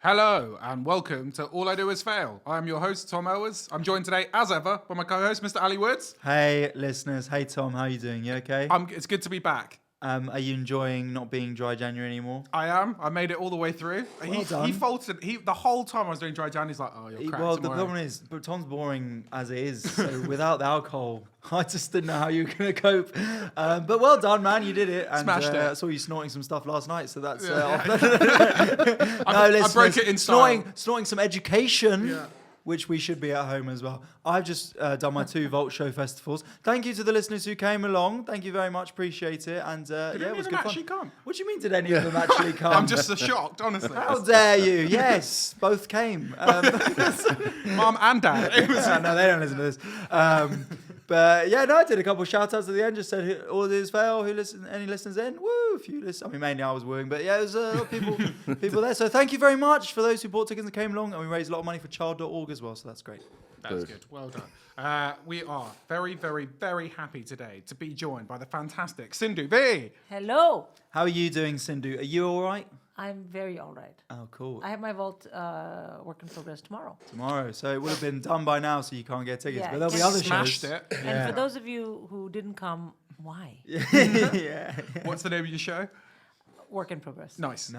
Hello and welcome to All I Do Is Fail. I am your host, Tom Elwes. I'm joined today, as ever, by my co-host, Mr. Ali Woods. Hey, listeners. Hey, Tom. How are you doing? You okay? It's good to be back. Are you enjoying not being dry January anymore? I am. I made it all the way through. Well done. He faltered. The whole time I was doing dry Jan, he's like, oh, you're cracked. Well, the problem is, but Tom's boring as it is. So without the alcohol, I just didn't know how you were going to cope. But well done, man. You did it. And, Smashed it. I saw you snorting some stuff last night. So that's... I broke it in style. Snorting some education. Yeah. Which we should be at home as well. I've just done my 2 Vault Show festivals. Thank you to the listeners who came along. Thank you very much. Appreciate it. And it was good fun. Come? What do you mean, did any of them actually come? I'm just so shocked, honestly. How dare you? Yes, both came. Mum and Dad. It was... No, they don't listen to this. But yeah, no, I did a couple of shout outs at the end. Just said, all this fail. Any listeners in? Woo, a few listeners. I mean, mainly I was wooing, but yeah, there's a lot of people there. So thank you very much for those who bought tickets and came along. And we raised a lot of money for child.org as well. So that's great. That's good. Well done. We are very, very, very happy today to be joined by the fantastic Sindhu Vee. Hello. How are you doing, Sindhu? Are you all right? I'm very all right. Oh, cool. I have my vault work in progress tomorrow. So it would have been done by now, so you can't get tickets. Yeah, but there'll be other Smashed shows. it. And for those of you who didn't come, why? Yeah. What's the name of your show? Work in progress. Nice.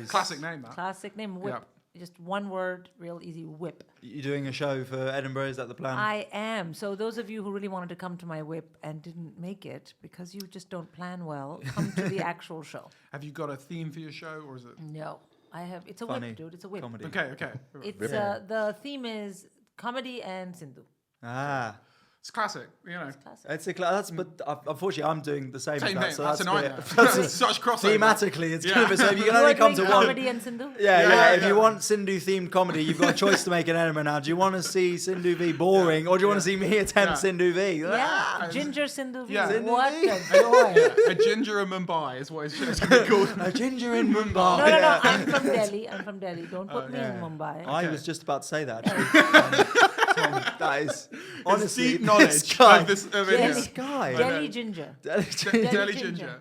Classic name, that. Classic name, whip. Yeah. Just one word, real easy, whip. You doing a show for Edinburgh? Is that the plan? I am. So those of you who really wanted to come to my whip and didn't make it because you just don't plan well, come to the actual show. Have you got a theme for your show, or is it? No. I have. It's a Funny. whip, dude. It's a whip. Comedy. Okay. It's the theme is comedy and Sindhu. Ah. It's classic, you know. It's classic. It's but unfortunately, I'm doing the same. Same as that, thing. so That's a a bit- nightmare. Such crossover. Thematically, it's kind of a, so if you can You only are come doing to one. comedy and Sindhu? Yeah. If you want Sindhu themed comedy, you've got a choice to make in Edinburgh now. Do you want to see Sindhu Vee boring, or do you want to see me attempt Sindhu Vee? Yeah. Ginger Sindhu Vee. Yeah. Sindhu What Vee. a joy. A ginger in Mumbai is what his show's going to be called. A ginger in Mumbai. No. I'm from Delhi. Don't put me in Mumbai. I was just about to say that. Actually. Tom, that is honestly deep knowledge this guy. of this. Of Delhi. This guy. Delhi Ginger. Delhi Ginger.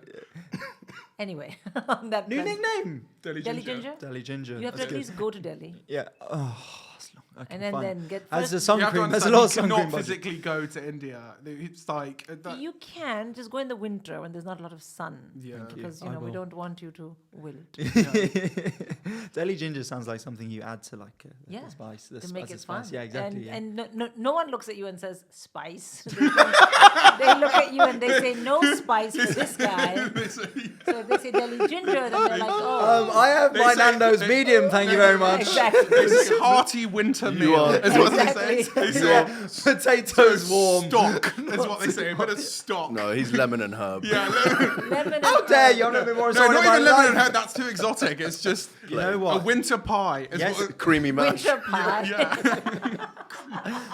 Anyway, on that New note. nickname. Delhi Delhi Ginger. Ginger. Delhi Ginger. You have to That's at least go to Delhi. good. Yeah. Oh, that's long. Okay, And then get As the first- sun You have to cream. There's a understand, lot you of sun cream. cannot budget. physically go to India. It's like... You can just go in the winter when there's not a lot of sun. Yeah. Thank Because I we will. don't want you to wilt. Delhi ginger sounds like something you add to like Yeah, the spice. to make it fun. Yeah, exactly. And no one looks at you and says spice. They look at you and they say no spice for this guy. So if they say Delhi Ginger, then they're like, oh. I have my They say- Nando's medium, thank you very much. Exactly. It's a hearty winter meal, are- is what Exactly. they say. They say Yeah, potatoes warm. stock, is what they say. A bit of stock. No, he's lemon and herb. Yeah, Lemon How and dare you? I've never been more no, excited not in my even lemon and life. herb. That's too exotic. It's just You know a what? winter pie. Is Yes. what, Creamy mash. winter pie.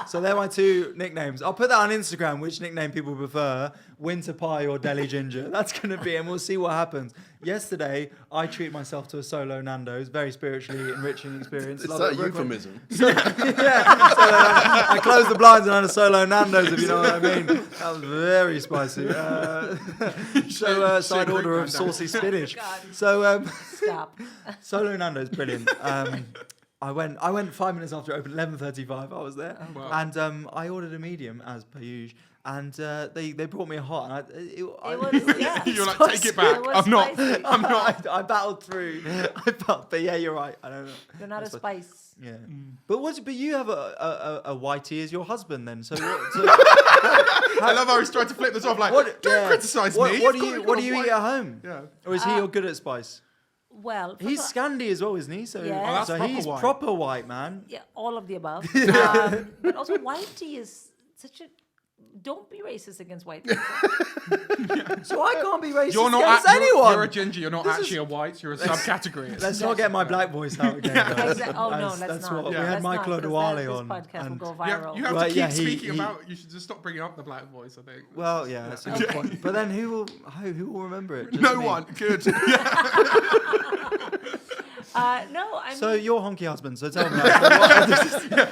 So they're my 2 nicknames. I'll put that on Instagram, which nickname people prefer, Winter Pie or Delhi Ginger. That's going to be, and we'll see what happens. Yesterday, I treated myself to a solo Nando's, very spiritually enriching experience. Is Love that it. a euphemism? Yeah. So I closed the blinds and had a solo Nando's, if you know what I mean. That was very spicy. Side order of saucy spinach. God. So Stop. solo Nando's, brilliant. I went 5 minutes after it opened, 11:35. I was there, Wow. and I ordered a medium as per usual. And they brought me a hot, and It was, yeah. you're like, take it back. It was I'm not. spicy. I'm not. I battled through. But yeah, you're right. I don't know. You're not a That's what- spice. Yeah, but you have a whitey as your husband then. So, I love how he's trying to flip this off. Like, don't criticize me. What You've got- do you you've got eat at home? Yeah. Or is he all good at spice? Well, first He's of all- Scandi as well, isn't he? So, Yeah. Oh, that's so proper he's white. proper white, man. yeah, all of the above. But also, white tea is such a. Don't be racist against white people. So I can't be racist You're not against you're- anyone. You're a ginger. You're not This actually a white. You're a subcategory. Let's not get my black voice out again. Guys. Oh no, let's that's not. what we Yeah. had Let's Michael not, 'cause Adewale that- on. This podcast and- will go You viral. have, you have Well, to keep yeah, speaking he- about. You should just stop bringing up the black voice. I think. Well, yeah, that's a good point. But then who will remember it? Just No me. one. Good. No, I mean. So your honky husband. So tell me.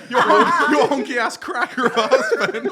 Your honky ass cracker of a husband.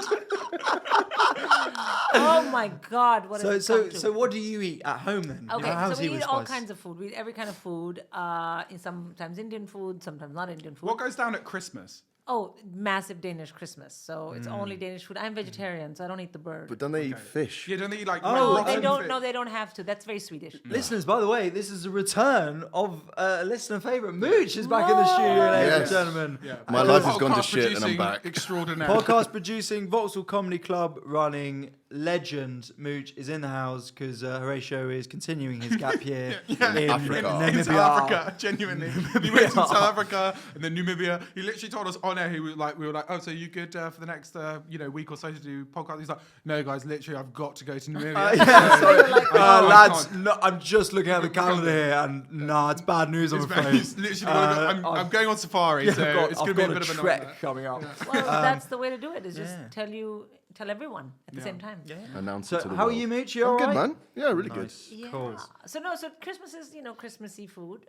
Oh my God! What has it come to? So what do you eat at home then? Okay, How's so he we with eat all spice? kinds of food. We eat every kind of food. Sometimes Indian food, sometimes not Indian food. What goes down at Christmas? Oh, massive Danish Christmas. So it's only Danish food. I'm vegetarian, so I don't eat the bird. But don't they eat fish? Yeah, don't they eat like No, rotten they don't. fish? No, they don't have to. That's very Swedish. Listeners, by the way, this is a return of a listener favourite. Mooch is back in the studio, ladies and Yes. gentlemen. Yeah. My life has gone to Podcast shit and I'm producing back. Extraordinary. Podcast producing, Vauxhall Comedy Club running, legend Mooch is in the house because Horatio is continuing his gap year in Africa. In South Namibia. Africa, genuinely. He went to South Africa and then Namibia. He literally told us on air. We were like, oh, so you good for the next week or so to do podcast? He's like, no, guys, literally, I've got to go to Namibia. Sorry. I Lads, can't. no, I'm just looking at the calendar here, and nah, it's bad news, I'm afraid. He's literally I'm going on safari, so it's going to be a bit of a trek nightmare. coming up. Well, that's the way to do it. Is just yeah. tell everyone at the same time. Announce So it to the how are world. you, Mooch? You I'm all good, right? man. Yeah, really good. Yeah. Cool. So Christmas is Christmassy food.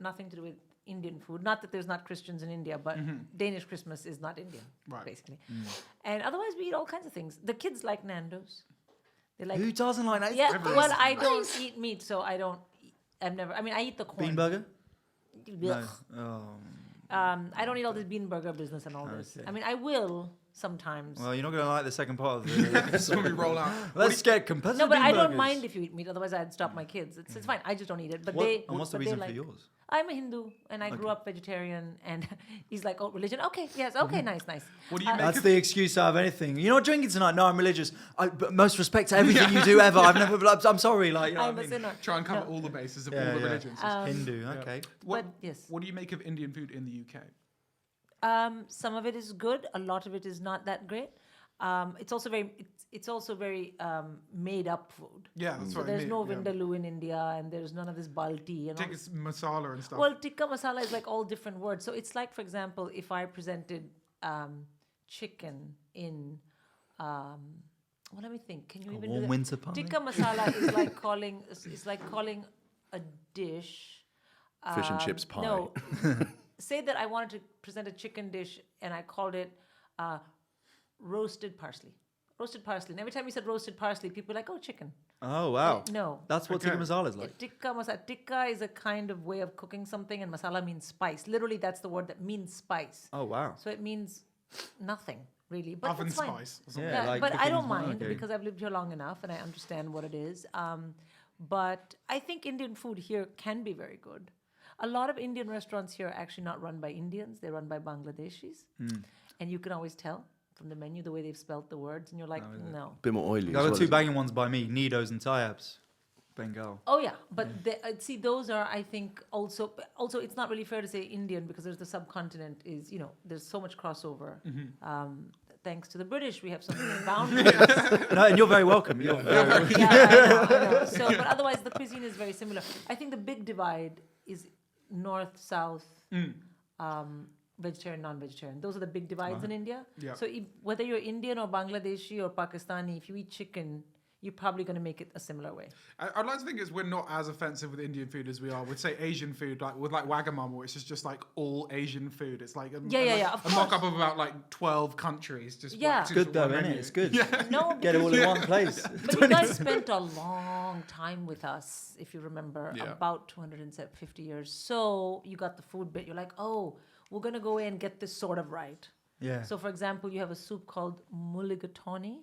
Nothing to do with Indian food. Not that there's not Christians in India, but Danish Christmas is not Indian, Right. basically. And otherwise, we eat all kinds of things. The kids like Nando's. They like. Who doesn't like that? Yeah, It's well, nice. I don't eat meat, so I don't. I've never. I mean, I eat the corn. Bean burger? Ugh. Oh. I don't eat all this bean burger business and all this. Okay. I mean, I will sometimes. Well, you're not going to like the second part of the... This is when we roll out. Let's get competitive No, but bean I don't burgers. mind if you eat meat. Otherwise, I'd stop my kids. It's fine. I just don't eat it. But And what's the but they reason like, for yours? I'm a Hindu and I grew up vegetarian. And he's like, oh, religion? Okay, yes, okay, nice. What do you make That's of the excuse out of anything. You're not drinking tonight? No, I'm religious. But most respect to everything you do ever. I've never... I'm sorry. Like, you know I'm what I a mean? sinner. try and cover all the bases of all the religions? Hindu, okay. What, But, yes. What do you make of Indian food in the UK? Some of it is good. A lot of it is not that great. It's also very made up food. Yeah, that's So what I there's mean. no yeah. vindaloo in India, and there's none of this balti and all. Take its masala and stuff. Well, tikka masala is like all different words. So it's like, for example, if I presented chicken in, well, let me think. Can you even do warm that? winter pie? Tikka masala is like calling a dish. Fish and chips pie. No, say that I wanted to present a chicken dish and I called it roasted parsley. Roasted parsley. And every time you said roasted parsley, people were like, oh, chicken. Oh, wow. No. That's what tikka masala is like. Tikka masala. Tikka is a kind of way of cooking something, and masala means spice. Literally, that's the word that means spice. Oh, wow. So it means nothing, really. But Oven it's fine. spice. Or something. Yeah, Yeah, like but I cooking don't is fine, mind okay. because I've lived here long enough and I understand what it is. But I think Indian food here can be very good. A lot of Indian restaurants here are actually not run by Indians; they're run by Bangladeshis, and you can always tell from the menu the way they've spelt the words, and you're like, no. Bit more oily. The as other well, two isn't it? banging ones by me, Nidos and Tyabs. Bengal. Oh yeah, but see, those are, I think, also it's not really fair to say Indian because there's the subcontinent is, there's so much crossover. Thanks to the British, we have so many boundaries. No, and you're very welcome. You're very welcome. Yeah, I know. So, but otherwise, the cuisine is very similar. I think the big divide is north, south, vegetarian, non-vegetarian. Those are the big divides in India. Yeah. So whether you're Indian or Bangladeshi or Pakistani, if you eat chicken, you're probably going to make it a similar way. I'd like to think we're not as offensive with Indian food as we are with, say, Asian food, like with Wagamama, which is just like all Asian food. It's like a of mock-up of about like 12 countries. Just Yeah. whacked Good into though, one isn't it? menu. It's good. No, Get it all in one place. but you guys spent a long time with us, if you remember, Yeah. about 250 years. So you got the food bit. You're like, oh, we're going to go in and get this sort of right. Yeah. So, for example, you have a soup called mulligatawny.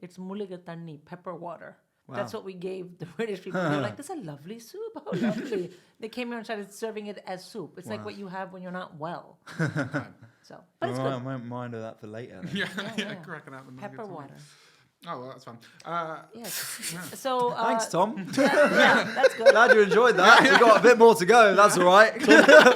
It's mulligatawny, pepper water. Wow. That's what we gave the British people. They were like, this is a lovely soup. How lovely. They came here and started serving it as soup. It's like what you have when you're not well. So, but it's All right, I good. won't mind of that for later. then. Yeah, cracking out the Pepper nuggets. water. Oh, well, that's fun. Yes. So, Thanks, Tom. yeah, that's good. Glad you enjoyed that. We got a bit more to go. That's all right.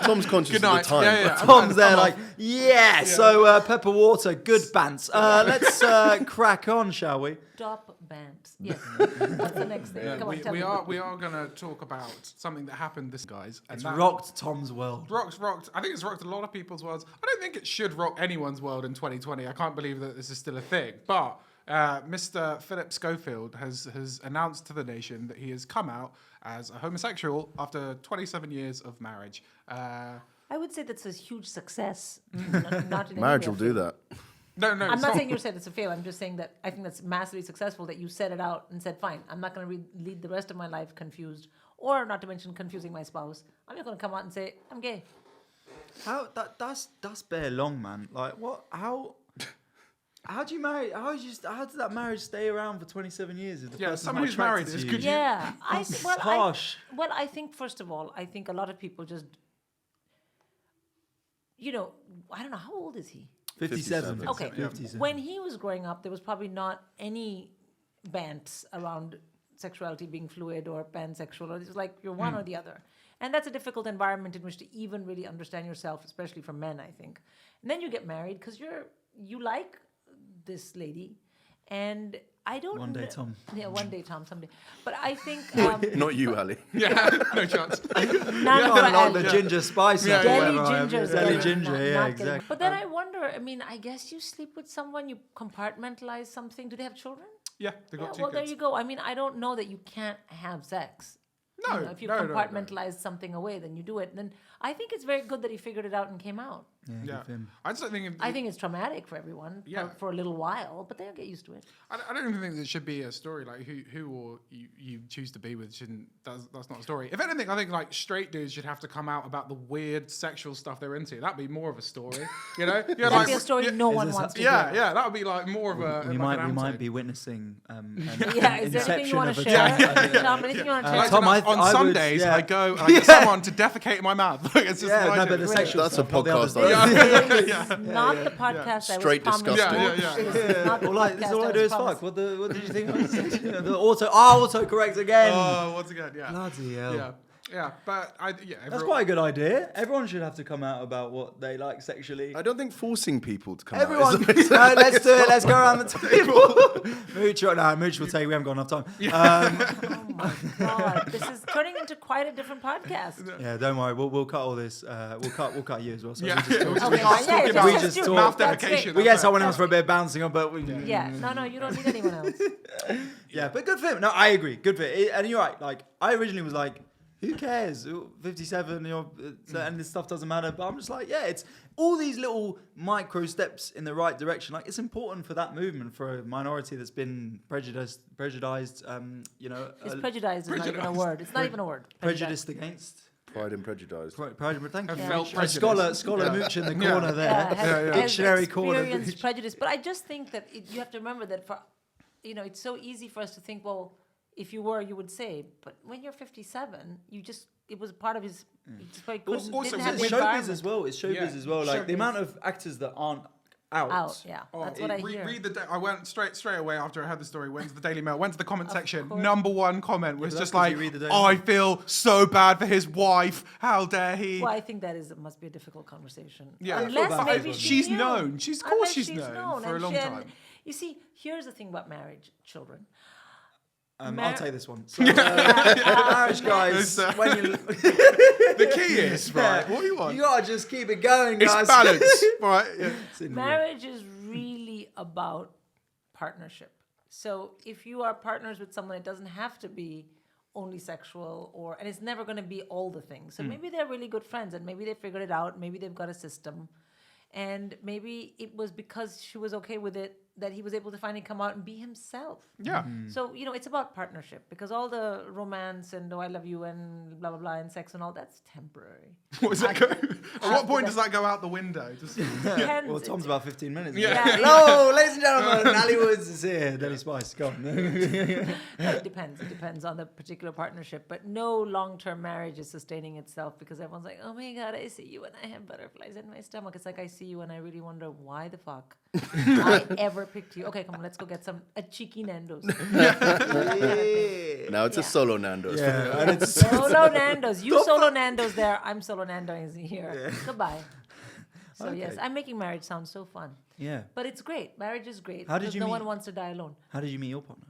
Tom's conscious Good of night. the time. Yeah. Tom's there like, yeah. So pepper water, good bants. Let's crack on, shall we? Stop bamps. Yes. What's the next thing? Yeah, Come on, tell we me. are going to talk about something that happened this guys. And It's that rocked Tom's world. rocked. I think it's rocked a lot of people's worlds. I don't think it should rock anyone's world in 2020. I can't believe that this is still a thing. But Mr. Philip Schofield has announced to the nation that he has come out as a homosexual after 27 years of marriage. I would say that's a huge success. Not in any Marriage way will do of- that. No, I'm it's not saying you said it's a fail. I'm just saying that I think that's massively successful that you set it out and said, fine, I'm not going to lead the rest of my life confused, or not to mention confusing my spouse. I'm just going to come out and say, I'm gay. That's bare long, man. Like what? How do you marry? How does that marriage stay around for 27 years? If the person's someone not who's married attracted is to good. you? Yeah. Harsh. I think, first of all, I think a lot of people just, I don't know, how old is he? 57. Okay. 57. When he was growing up, there was probably not any bants around sexuality being fluid or pansexual. Or it's like you're one or the other. And that's a difficult environment in which to even really understand yourself, especially for men, I think. And then you get married because you like this lady. And I don't One day, Tom. Yeah, one day, Tom, someday. But I think... Not you, Ali. Yeah, no chance. none I for like Ali. the ginger spice. Yeah, or Deli whatever. gingers. Deli not- ginger, not yeah, getting- exactly. But then I wonder, I guess you sleep with someone, you compartmentalize something. Do they have children? Yeah, they got Yeah, two there kids. you go. I don't know that you can't have sex. No, If you no. compartmentalize something away, then you do it. Then I think it's very good that he figured it out and came out. Yeah, Yeah, good for him. I just don't think. I think it's traumatic for everyone Yeah. for a little while, but they'll get used to it. I don't even think there should be a story like who or you choose to be with shouldn't. That's not a story. If anything, I think like straight dudes should have to come out about the weird sexual stuff they're into. That'd be more of a story, you know? Yeah, That'd be a story no one this wants to Yeah, hear. yeah, that would be like more of a. We like might an be outtake. witnessing Yeah, is there anything you want to share? Tom, anything you want to Like, share? Tom, on I would- Sundays, yeah. I go and I get someone to defecate in my mouth. It's just Yeah, my no, shit. but the sexual That's a stuff, not the other podcast. stuff. Not the podcast I was Straight promised. disgusting. Yeah. This is not the Well, like, this is podcast all I was do is promised. fuck. What did you think? The autocorrect again. Oh, once again, yeah. Bloody hell. Yeah, but That's everyone- quite a good idea. Everyone should have to come out about what they like sexually. I don't think forcing people to come Everyone, out is no, let's do it. Let's go around the table. Mooch will tell you we haven't got enough time. Oh my God, this is turning into quite a different podcast. Yeah, don't worry. We'll cut all this. We'll cut you as well. So Yeah, we just we talk. Okay, can't fine. talk Yeah, about we just talk. mouth That's defecation. great. We get that's someone else for a bit of bouncing on, but we, Yeah, no, you don't need anyone else. yeah, but good for him. No, I agree. Good for it. And you're right. Like I originally was like, who cares? 57, and this stuff doesn't matter. But I'm just like, yeah, it's all these little micro steps in the right direction. Like it's important for that movement for a minority that's been prejudiced. It's prejudiced is not even a word. It's not even a word. Prejudiced against. Pride and Prejudice. Thank you. felt A prejudice. scholar Mooch in the Yeah. corner there. Has Dictionary corner. experienced prejudice. But I just think that you have to remember that it's so easy for us to think, well, if you were, you would say. But when you're 57, it was part of his. He just probably couldn't, Also, didn't it's have the It's showbiz environment. as well. It's showbiz Yeah, as well. Like the showbiz. amount of actors that aren't out. Out, yeah, that's what I hear. Read I went straight away after I heard the story. Went to the Daily Mail. Went to the comment section. course. Number one comment was but that's just 'cause like, you read the Daily "I Mail." feel so bad for his wife. How dare he?" Well, I think must be a difficult conversation. Yeah, I feel Unless bad maybe for she She's knew. known. Of course Unless she's known for a and long she- time. You see, here's the thing about marriage, children. I'll take this one. So, marriage, guys. It's, When you, The key is right. What do you want? you gotta just keep it going, guys. It's balance, right? Yeah. Marriage is really about partnership. So if you are partners with someone, it doesn't have to be only sexual and it's never going to be all the things. So maybe they're really good friends and maybe they figured it out. Maybe they've got a system. And maybe it was because she was okay with it that he was able to finally come out and be himself. Yeah. So, it's about partnership because all the romance and I love you and blah, blah, blah and sex and all, that's temporary. What does that go? At what point does that go out the window? Just, Depends. Well, Tom's about 15 minutes. Yeah. Yeah. Hello, ladies and gentlemen. Ali Woods is here. Denny Spice, go on. It depends. It depends on the particular partnership. But no long-term marriage is sustaining itself because everyone's like, oh my God, I see you and I have butterflies in my stomach. It's like I see you and I really wonder why the fuck I ever picked you. Okay, come on, let's go get a cheeky Nando's. Now it's a Yeah. solo Nando's. Yeah, and it's Solo Nando's. You solo Nando's there. I'm solo Nando's here. Goodbye. So Okay. yes, I'm making marriage sound so fun. yeah. But it's great. Marriage is great. How did because you no meet- one wants to die alone. How did you meet your partner?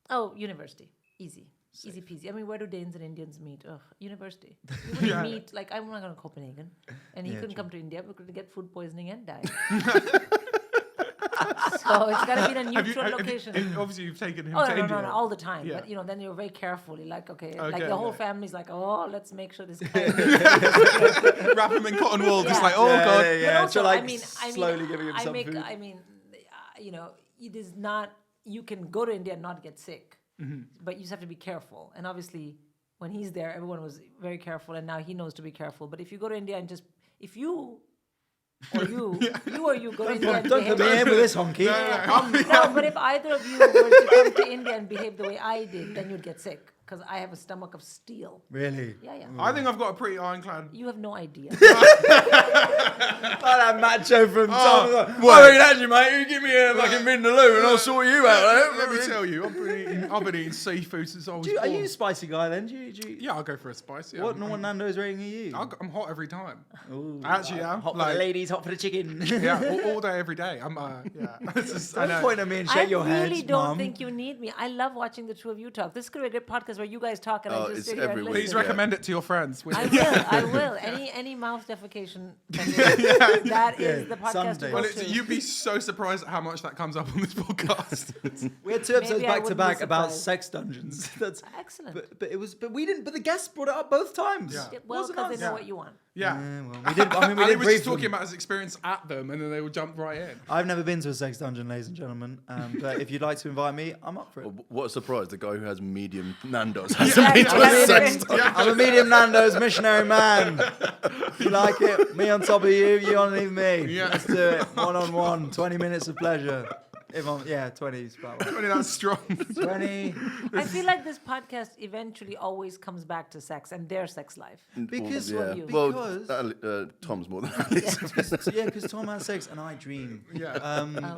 Oh, university. Easy. Easy peasy. I mean, where do Danes and Indians meet? Ugh, university. We wouldn't meet, like, I'm not going to Copenhagen. And he Yeah, couldn't true. come to India. We could get food poisoning and die. So it's got to be in a neutral location. obviously, you've taken him Oh, to no, India. no, no, all the time. Yeah. But, then you're very carefully, like, okay, like Okay, the whole yeah. family's like, oh, let's make sure this guy... Wrap him in cotton wool, just Yeah. like, oh God. Yeah, But also, so like I mean, slowly giving him some food. I mean, you know, it is not. You can go to India and not get sick, but you just have to be careful. And obviously, when he's there, everyone was very careful, and now he knows to be careful. But if you go to India and just if you or you go to India and Don't put me in with this honky. no, but if either of you were to come to India and behave the way I did, then you'd get sick. Because I have a stomach of steel. Really? Yeah. I think I've got a pretty ironclad. You have no idea. Like that macho from Tom. Well, I mean, actually, mate, you give me a fucking Vindaloo and I'll sort you out. Let me tell you, I've been eating seafood since I was Are born. you a spicy guy then? Do you Yeah, I'll go for a spice. Yeah. What Nando's rating are you? I'm hot every time. Ooh, I actually am. hot for Like- the ladies, hot for the chicken. Yeah, all day, every day. I'm yeah. It's just- I Don't know. point at me and I shake your head, really don't Mum. think you need me. I love watching the two of you talk. This could be a good podcast where you guys talk and Oh, I just it's sit here and every week. listen. Please Yeah. recommend it to your friends. I will. Any mouth defecation. That is the podcast Sunday. to go Well, to. you'd be so surprised at how much that comes up on this podcast. We had 2 episodes Maybe I back to wouldn't back be about surprised. sex dungeons. That's Excellent. but we didn't. But the guests brought it up both times. Yeah. Well, Wasn't because us? they know what you want. Yeah. Well, we did. I mean, we Ali did was brief just talking them. about his experience at them, and then they would jump right in. I've never been to a sex dungeon, ladies and gentlemen. But if you'd like to invite me, I'm up for it. What a surprise! The guy who has medium Nando's has Yeah, been to yeah, a yeah, sex yeah. dungeon. I'm a medium Nando's missionary man. If you like it, me on top of you underneath me. Yeah. Let's do it. 1-on-1, 20 minutes of pleasure. 20 is about right. Really, that's strong. 20. I feel like this podcast eventually always comes back to sex and their sex life. Because, yeah. you. Well, Because- Tom's more than Ali's. because Tom has sex and I dream. Yeah.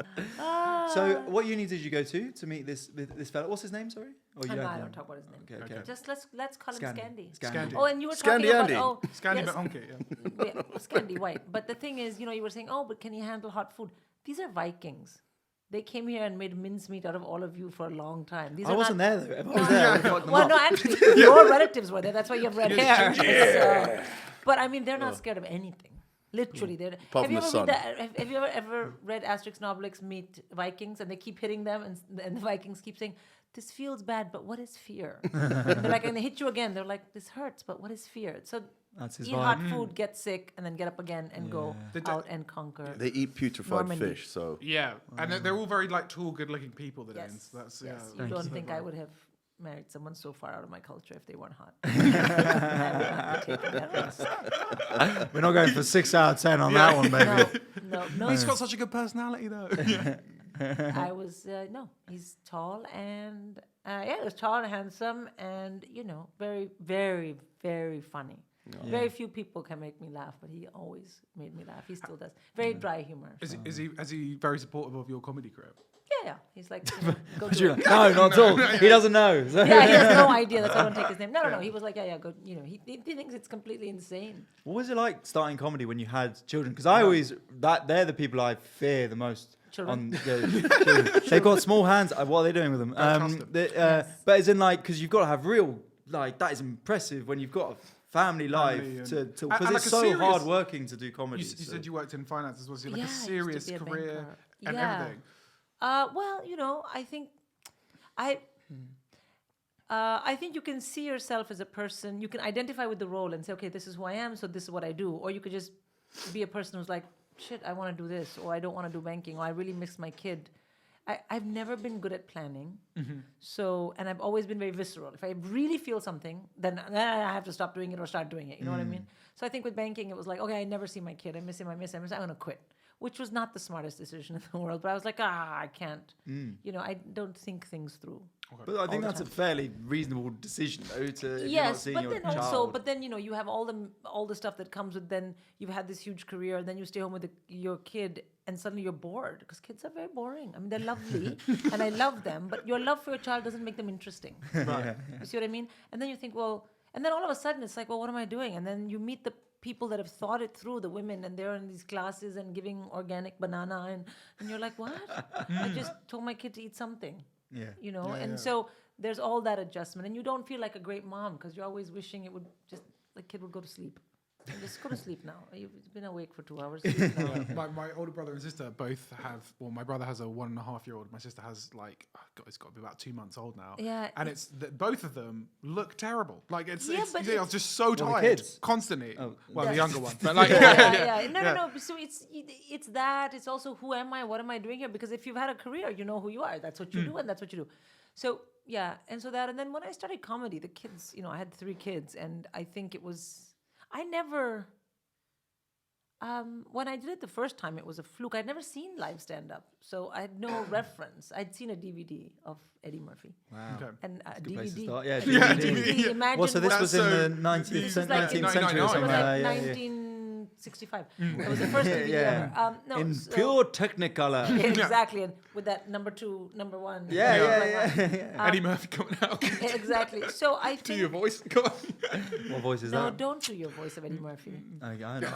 So, what uni did you go to meet this fella? What's his name? Sorry. Oh, you No, I know. don't talk about his name. Okay. Just let's call him Scandi. Scandi. Oh, and you were Scandi talking Andy. about Scandi yes, but honky, yeah. yeah, Scandi white. But the thing is, you know, you were saying, oh, but can you handle hot food? These are Vikings. They came here and made mincemeat out of all of you for a long time. These I are wasn't not, there though. If I was there, I would fuck them Well, up. no, actually, your relatives were there. That's why you have red hair. So, but I mean, they're not scared of anything. Literally, they're. Apart Have you from ever the read that? Have you ever read Asterix and Obelix meet Vikings and they keep hitting them and the Vikings keep saying, "This feels bad, but what is fear?" And they're like, and they hit you again. They're like, "This hurts, but what is fear?" So That's his eat vibe. hot food, get sick, and then get up again and go Did out and conquer. They eat putrefied Normandy. fish, so Yeah, and they're all very like tall, good-looking people. The Yes, Danes. That's yes. yeah. You don't think I would have married someone so far out of my culture if they weren't hot? I would not be taking that risk. We're not going for 6 out of 10 on that one, baby. No. He's got such a good personality, though. I was no. He's tall and he was tall and handsome and very, very, very funny. Very few people can make me laugh, but he always made me laugh. He still does. Very dry humor. Is he very supportive of your comedy career? Yeah. He's like, go do it. No, not at all. He doesn't know. So- Yeah, he has no idea. That's why I don't take his name. No. He was like, yeah, go. He thinks it's completely insane. What was it like starting comedy when you had children? Because I always they're the people I fear the most. Children? Children. They've got small hands. What are they doing with them? trust them. But it's in like because you've got to have real like that is impressive when you've got a family life and- to and because like it's a so serious- hard working to do comedy. You said you worked in finance as well, so you Yeah, like I a used to serious be a career banker. and Yeah. everything. Well, I think you can see yourself as a person. You can identify with the role and say, okay, this is who I am, so this is what I do. Or you could just be a person who's like, shit, I want to do this, or I don't want to do banking, or I really miss my kid. I've never been good at planning. So, and I've always been very visceral. If I really feel something, then I have to stop doing it or start doing it. You know what I mean? So I think with banking, it was like, okay, I never see my kid. I miss him. I'm going to quit. Which was not the smartest decision in the world. But I was like, I can't. I don't think things through. But I think that's a fairly reasonable decision, though. If you're not Yes, seeing but your then child. also, you have all the stuff that comes with. Then you've had this huge career, and then you stay home with your kid, and suddenly you're bored because kids are very boring. I mean, they're lovely, and I love them, but your love for your child doesn't make them interesting. Right. You see what I mean? And then you think, well, and then all of a sudden it's like, well, what am I doing? And then you meet the people that have thought it through, the women, and they're in these classes and giving organic banana, and you're like, what? I just told my kid to eat something. Yeah. So there's all that adjustment, and you don't feel like a great mom because you're always wishing the kid would go to sleep. Just go to sleep now. You've been awake for 2 hours. Sleep now. My older brother and sister both have. Well, my brother has a 1.5-year-old. My sister has like, it's got to be about 2 months old now. Yeah, and it's both of them look terrible. Like but they are it's- just so the tired kids? constantly. Oh. Well, the Yeah. younger one, but like yeah. No. So it's that. It's also who am I? What am I doing here? Because if you've had a career, you know who you are. That's what you do, and that's what you do. So yeah, and then when I started comedy, the kids, I had 3 kids, and I think it was I never. When I did it the first time, it was a fluke. I'd never seen live stand-up, so I had no reference. I'd seen a DVD of Eddie Murphy. Wow. Okay. And a Good place to DVD. start. Yeah, A DVD. Imagine Well, so this what- was in So the this 19th, is century, like 19th 1999. century or it was something like like that. Yeah, 1965. It was the first DVD Yeah. ever. No, In so- pure Technicolor. exactly, and with that number 2, number 1. Yeah. Eddie Murphy coming out. Exactly. So I Do your think voice. Go on. What voice is no, that? don't do your voice of Eddie Murphy, Okay, I know.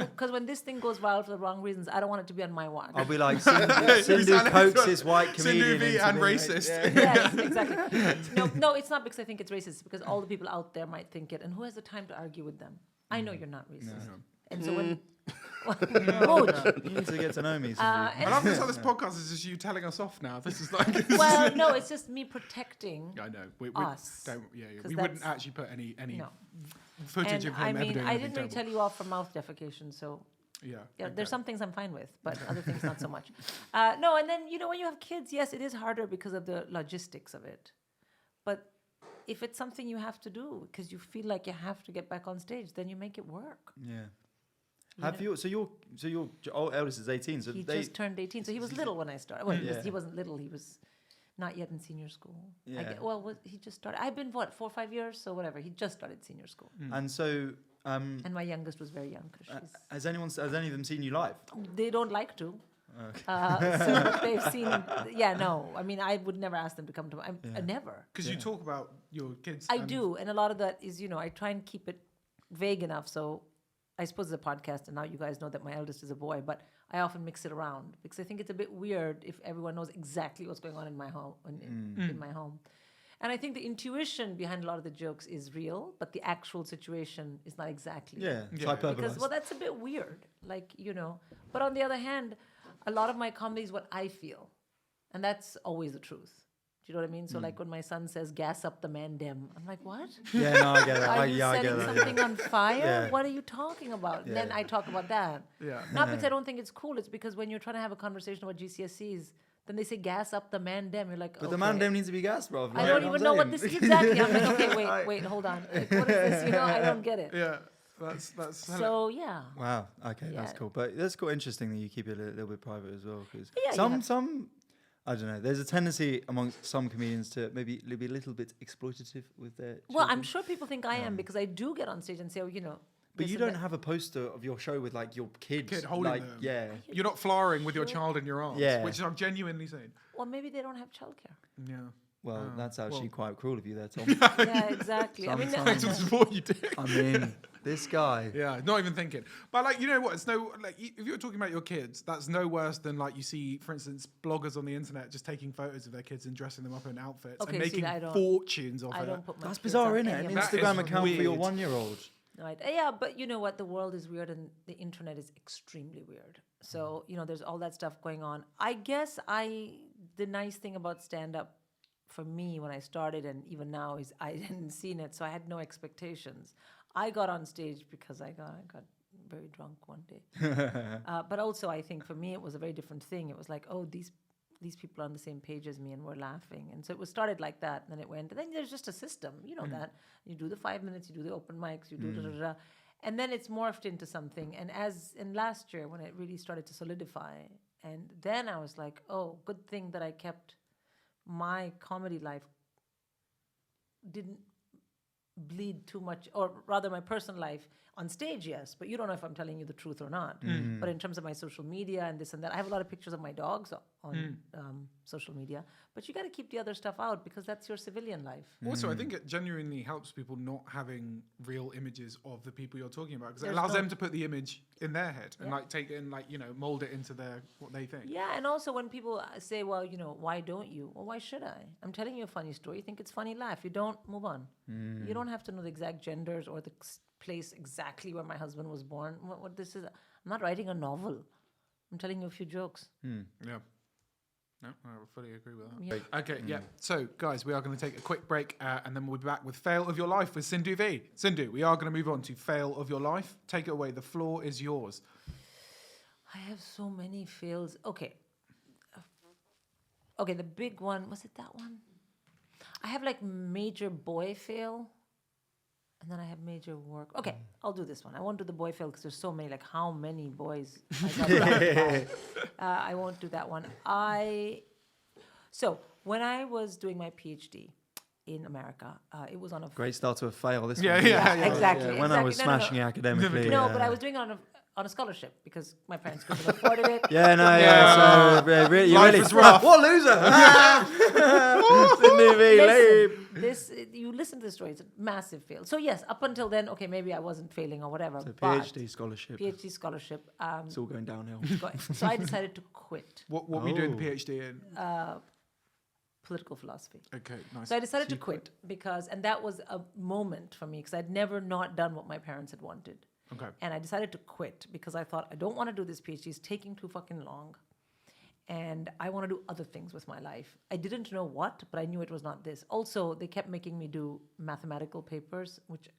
because when this thing goes viral for the wrong reasons, I don't want it to be on my watch. I'll be like Sindhu sound like coaxes white Sindhu comedian Vee into and being racist. Like, yeah. Yes, exactly. No, it's not because I think it's racist. Because all the people out there might think it, and who has the time to argue with them? I know you're not racist, and so when Mood. You need to get to know me. Sindhu. I love this how this podcast is just you telling us off now. This is like. well, no, it's just me protecting. I know. We us. don't. Yeah, 'Cause we wouldn't that's- actually put any No. footage And of him I ever mean, doing I anything didn't really terrible. tell you off for mouth defecation, so Yeah. yeah, okay. there's some things I'm fine with, but other things not so much. No, and then when you have kids, yes, it is harder because of the logistics of it. But if it's something you have to do because you feel like you have to get back on stage, then you make it work. Yeah. Have you? So your eldest is 18. So He they. just turned 18, so he was little when I started. Well, Yeah. he wasn't little; he was not yet in senior school. Yeah. He just started. I've been 4 or 5 years, so whatever. He just started senior school, And so, and my youngest was very young because has any of them seen you live? they don't like to. Okay. So they've seen. Yeah, no. I mean, I would never ask them to come to. Never. Because you talk about your kids. I do, and a lot of that is, I try and keep it vague enough. So I suppose it's a podcast, and now you guys know that my eldest is a boy, but I often mix it around because I think it's a bit weird if everyone knows exactly what's going on in my home. In my home. And I think the intuition behind a lot of the jokes is real, but the actual situation is not exactly. Yeah. It's Yeah. hyperbolized. Because, that's a bit weird. But on the other hand, a lot of my comedy is what I feel. And that's always the truth. Do you know what I mean? So, like when my son says, gas up the man dem, I'm like, what? Yeah, no, I get that. Are you I get setting that. something on fire? Yeah. What are you talking about? And then Yeah. I talk about that. Yeah. Not because I don't think it's cool. It's because when you're trying to have a conversation about GCSEs, then they say gas up the man dem. You're like, But okay. the man dem needs to be gas, bro. I don't even know what this is exactly. I'm like, okay, wait, hold on. Like, what is this? I don't get it. Yeah. That's. So yeah. Wow. Okay, that's Yeah. cool. But that's cool. Interesting that you keep it a little bit private as well, because Yeah, you some. I don't know. There's a tendency amongst some comedians to maybe be a little bit exploitative with their. Well, I'm children. sure people think I am because I do get on stage and say, But this you and don't that. have a poster of your show with like your kids. Kid holding like, them. Yeah. You're not flaring with your child in your arms, Yeah. which I'm genuinely saying. Well, maybe they don't have childcare. Yeah. Well, that's actually well. quite cruel of you there, Tom. Yeah, exactly. I mean, Sometimes. This was what you did. I mean, this guy. Yeah, not even thinking. But like, you know what? It's no like if you're talking about your kids, that's no worse than like you see, for instance, bloggers on the internet just taking photos of their kids and dressing them up in outfits Okay, and see, making I don't- fortunes off I it. don't put my That's kids bizarre, on isn't it? any An of That my- Instagram is account for your weird. 1-year-old. Right. Yeah, but you know what? The world is weird and the internet is extremely weird. So, there's all that stuff going on. I guess the nice thing about stand-up for me when I started and even now is I hadn't seen it, so I had no expectations. I got on stage because I got very drunk one day. But also I think for me it was a very different thing. It was like, oh, these people are on the same page as me and we're laughing. And so it was started like that, and then it went. And then there's just a system, that. You do the 5 minutes, you do the open mics, you do da-da-da. And then it's morphed into something. And last year when it really started to solidify, and then I was like, oh, good thing that I kept my comedy life didn't bleed too much, or rather my personal life on stage, yes, but you don't know if I'm telling you the truth or not. But in terms of my social media and this and that, I have a lot of pictures of my dogs on social media, but you got to keep the other stuff out because that's your civilian life. Also, I think it genuinely helps people not having real images of the people you're talking about because it There's allows no- them to put the image in their head and Yeah. like take it and like mold it into what they think. Yeah, and also when people say, well, why don't you? Well, why should I? I'm telling you a funny story. You think it's funny, laugh. You don't, move on. You don't have to know the exact genders or the place exactly where my husband was born. What this is? I'm not writing a novel. I'm telling you a few jokes. Yeah. No, I fully agree with that. Yeah. Okay, yeah. So, guys, we are going to take a quick break and then we'll be back with Fail of Your Life with Sindhu Vee. Sindhu, we are going to move on to Fail of Your Life. Take it away. The floor is yours. I have so many fails. Okay. Okay, the big one, was it that one? I have like major boy fail. And then I have major work. Okay, I'll do this one. I won't do the boy fail because there's so many. Like, how many boys I got blackballed. I won't do that one. So when I was doing my PhD in America, it was on a Great start to a fail. This Yeah, one. yeah, yeah. exactly. When I was exactly. smashing it academically. No, but I was doing it on a scholarship because my parents couldn't afford it. Yeah, no, yeah. Yeah. So you Life really is rough. what loser? Sydney V, Listen, you listen to the story. It's a massive fail. So yes, up until then, okay, maybe I wasn't failing or whatever. So but PhD scholarship. PhD scholarship. It's all going downhill. So I decided to quit What were you doing the PhD in? political philosophy. Okay, nice. So I decided to quit and that was a moment for me because I'd never not done what my parents had wanted. Okay. And I decided to quit because I thought, I don't want to do this PhD. It's taking too fucking long. And I want to do other things with my life. I didn't know what, but I knew it was not this. Also, they kept making me do mathematical papers, which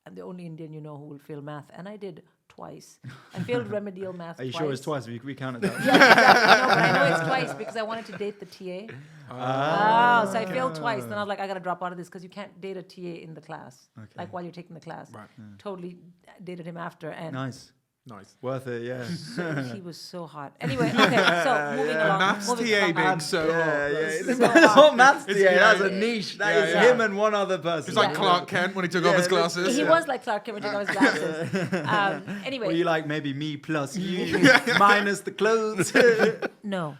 I'm the only Indian you know who will fail math. And I did twice. I failed remedial math Are you twice. sure it's twice? We counted that. Yeah, exactly. No, but I know it's twice because I wanted to date the TA. So I failed twice. Then I was like, I got to drop out of this because you can't date a TA in the class, like while you're taking the class. Right. Totally dated him after. And Nice. Nice. Worth it, yeah. he was so hot. Anyway, okay, so moving along. Maths moving TA along. being so hot. So That's hot. not maths TA, that's a yeah. niche. That is Yeah. him and one other person. It's like Yeah. Clark Kent when he took off his glasses. He was like Clark Kent when he took off his glasses. Anyway. Were you like maybe me plus you minus the clothes? No.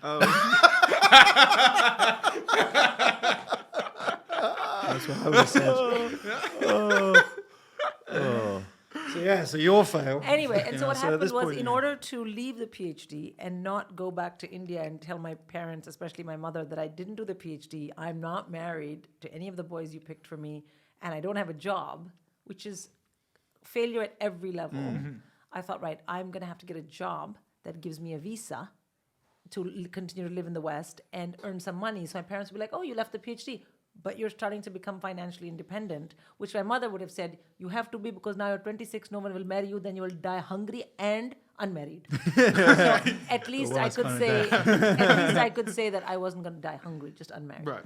That's what I would have said. So your fail. Anyway, and so what at happened this was point, in order to leave the PhD and not go back to India and tell my parents, especially my mother, that I didn't do the PhD, I'm not married to any of the boys you picked for me, and I don't have a job, which is failure at every level. I thought, right, I'm going to have to get a job that gives me a visa to continue to live in the West and earn some money. So my parents would be like, oh, you left the PhD, but you're starting to become financially independent, which my mother would have said, you have to be because now you're 26, no one will marry you, then you will die hungry and unmarried. So at least I could say, that I wasn't going to die hungry, just unmarried. Right.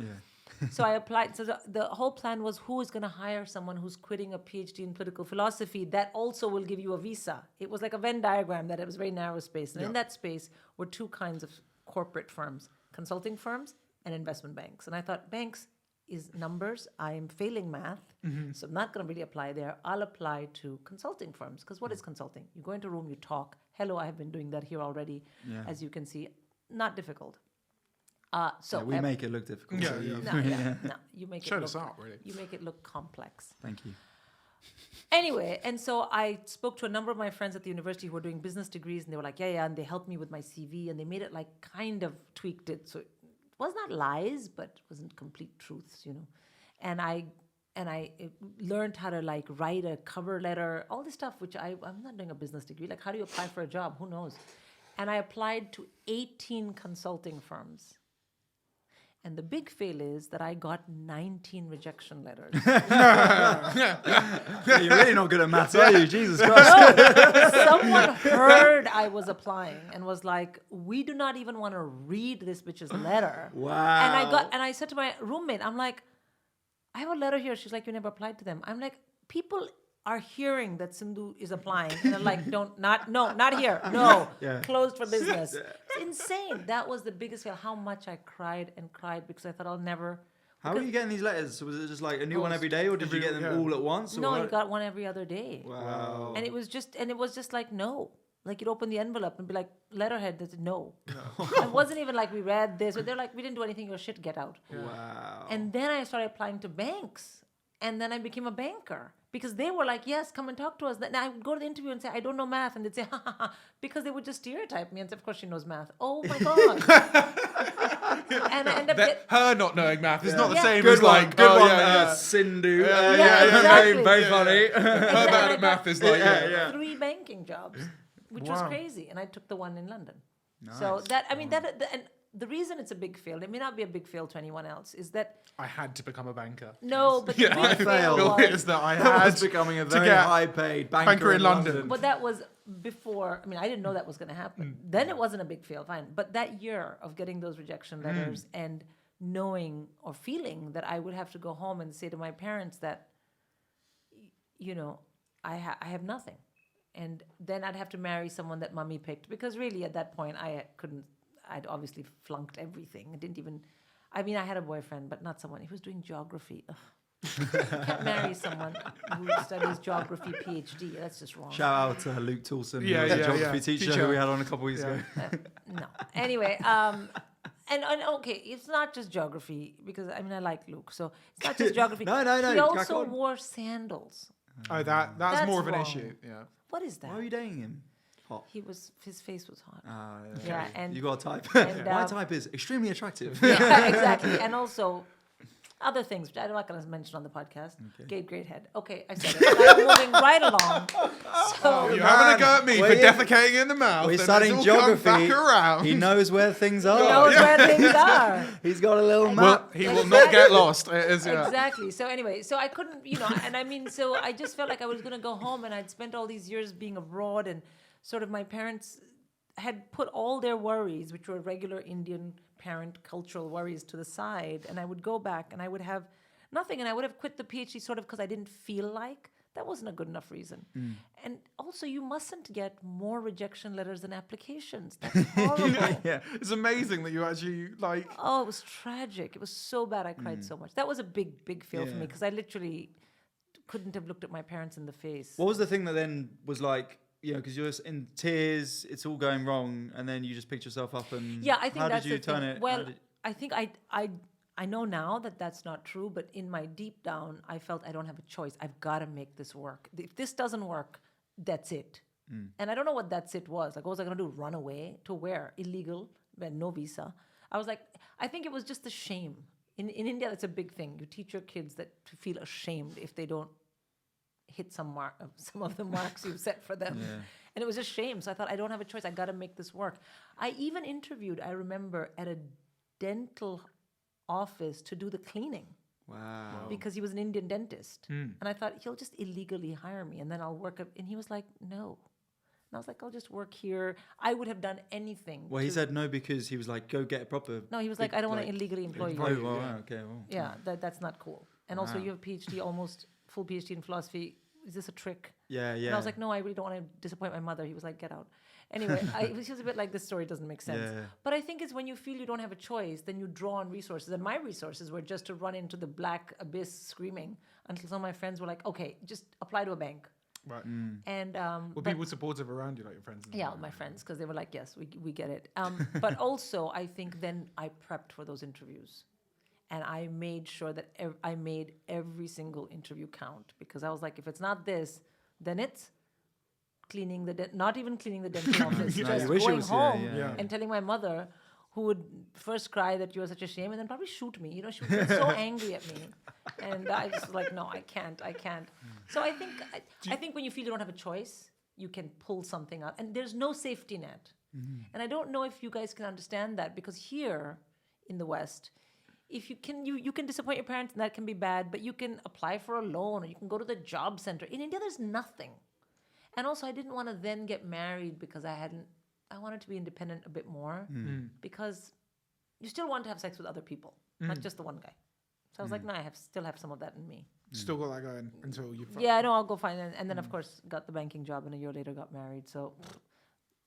So I applied. So the whole plan was who is going to hire someone who's quitting a PhD in political philosophy that also will give you a visa. It was like a Venn diagram that it was very narrow space. And in that space were two kinds of corporate firms, consulting firms and investment banks. And I thought banks is numbers. I am failing math, so I'm not going to really apply there. I'll apply to consulting firms because what is consulting? You go into a room, you talk. Hello, I have been doing that here already, as you can see. Not difficult. We make it look difficult. Yeah, so yeah. No, you make Shut it us look, out, really. You make it look complex. Thank you. Anyway, and so I spoke to a number of my friends at the university who were doing business degrees, and they were like, yeah, and they helped me with my CV, and they made it like kind of tweaked it. So it was not lies, but it wasn't complete truths, you know. And I learned how to like write a cover letter, all this stuff, which I'm not doing a business degree. Like, how do you apply for a job? Who knows? And I applied to 18 consulting firms. And the big fail is that I got 19 rejection letters. You're really not good at maths, are you? Jesus Christ. No, someone heard I was applying and was like, we do not even want to read this bitch's letter. Wow. And I said to my roommate, I'm like, I have a letter here. She's like, you never applied to them. I'm like, people are hearing that Sindhu is applying. And they're like, not here. No, closed for business. It's insane. That was the biggest fail. How much I cried and cried because I thought I'll never. How were you getting these letters? So was it just like a new one every day, or did you get them all at once? No, or you got one every other day. Wow. And it was just like, no. Like, you'd open the envelope and be like, letterhead, that's no. It wasn't even like we read this. They're like, we didn't do anything, your shit, get out. Wow. And then I started applying to banks. And then I became a banker. because they were like, yes, come and talk to us. Then I would go to the interview and say, I don't know math. And they'd say, ha, ha, ha, because they would just stereotype me and say, of course she knows math. Oh my God. And I end up her not knowing math is not the Yeah. same Good as one, like, good oh, one, yeah, Sindhu. exactly. Very Yeah. funny. Her bad at math is like, Yeah. 3 banking jobs, which was Wow. crazy. And I took the one in London. So that, I mean, and the reason it's a big fail, it may not be a big fail to anyone else, is that, I had to become a banker. no, but the Yeah. big fail. fail Is was, that I That had was becoming a to very get high-paid banker in London. but that was before, I mean, I didn't know that was going to happen. Then it wasn't a big fail, fine. But that year of getting those rejection letters and knowing or feeling that I would have to go home and say to my parents that, you know, I have nothing. And then I'd have to marry someone that mommy picked, because really at that point I'd obviously flunked everything. I didn't even, I mean, I had a boyfriend, but not someone, he was doing geography. Ugh. You can't marry someone who studies geography PhD. That's just wrong. Shout out to Luke Toulson, Yeah, who was a yeah, geography yeah. teacher Teacher. who we had on a couple weeks ago. No. Anyway, and okay, it's not just geography, because I mean I like Luke, so it's not just geography. No, He crack also on. wore sandals. Oh, that's That's more of an wrong. issue. Yeah. What is that? Why are you dating him? Hot. His face was hot. Ah, Yeah, and you got a type. and, My type is extremely attractive. yeah, exactly, and also other things which I'm not going to mention on the podcast. Gave great head. Okay, I said it. I'm moving right along. So You're having a go at me for we're- defecating in the mouth. We're and studying it's all come geography. Back around. He knows where things are. he knows where things are. He's got a little Well, map. he will not get lost. It is, yeah. Exactly. So anyway, so I couldn't, and I mean, so I just felt like I was going to go home, and I'd spent all these years being abroad, and sort of my parents had put all their worries, which were regular Indian parent cultural worries, to the side, and I would go back and I would have nothing, and I would have quit the PhD sort of because I didn't feel like. That wasn't a good enough reason. And also, you mustn't get more rejection letters than applications. That's horrible. Yeah. It's amazing that you actually like. Oh, it was tragic. It was so bad. I cried so much. That was a big, big fail for me, Yeah. because I literally couldn't have looked at my parents in the face. What was the thing that then was like, because you're in tears, it's all going wrong, and then you just picked yourself up and Yeah, I think how that's did you the turn thing. it? Well, I think I know now that that's not true, but in my deep down, I felt I don't have a choice. I've got to make this work. If this doesn't work, that's it. And I don't know what that's it was. Like, what was I going to do? Run away? To where? Illegal, but no visa. I was like, I think it was just the shame. In India, that's a big thing. You teach your kids to feel ashamed if they don't hit some of the marks you've set for them. Yeah. And it was a shame. So I thought, I don't have a choice. I got to make this work. I even interviewed, I remember, at a dental office to do the cleaning, Wow. because he was an Indian dentist. And I thought, he'll just illegally hire me and then I'll work. And he was like, no. And I was like, I'll just work here. I would have done anything. Well, he said no because he was like, go get a proper. No, he was like, I don't want to illegally employ you. Oh, well, okay. Well. Yeah, that's not cool. And also, Wow. you have a PhD, almost full PhD in philosophy. Is this a trick? Yeah, yeah. And I was like, no, I really don't want to disappoint my mother. He was like, get out. Anyway, it was just a bit like, this story doesn't make sense. Yeah. But I think it's when you feel you don't have a choice, then you draw on resources. And my resources were just to run into the black abyss screaming, until some of my friends were like, okay, just apply to a bank. Right. And Were but- people supportive around you, like your friends? and yeah, stuff? my friends, because they were like, yes, we get it. But also, I think then I prepped for those interviews. And I made sure that I made every single interview count, because I was like, if it's not this, then it's cleaning not even cleaning the dental office, No, just you wish it going was- home yeah. and telling my mother, who would first cry that you are such a shame and then probably shoot me. She would get so angry at me. And I just was like, no, I can't. So I think when you feel you don't have a choice, you can pull something out. And there's no safety net. And I don't know if you guys can understand that, because here in the West, if you can disappoint your parents, and that can be bad, but you can apply for a loan, or you can go to the job center. In India, there's nothing. And also, I didn't want to then get married because I wanted to be independent a bit more, because you still want to have sex with other people, not just the one guy. So I was like, no, still have some of that in me. Still got that going until you. Yeah, I know, I'll go find it. And then, of course, got the banking job, and a year later got married. So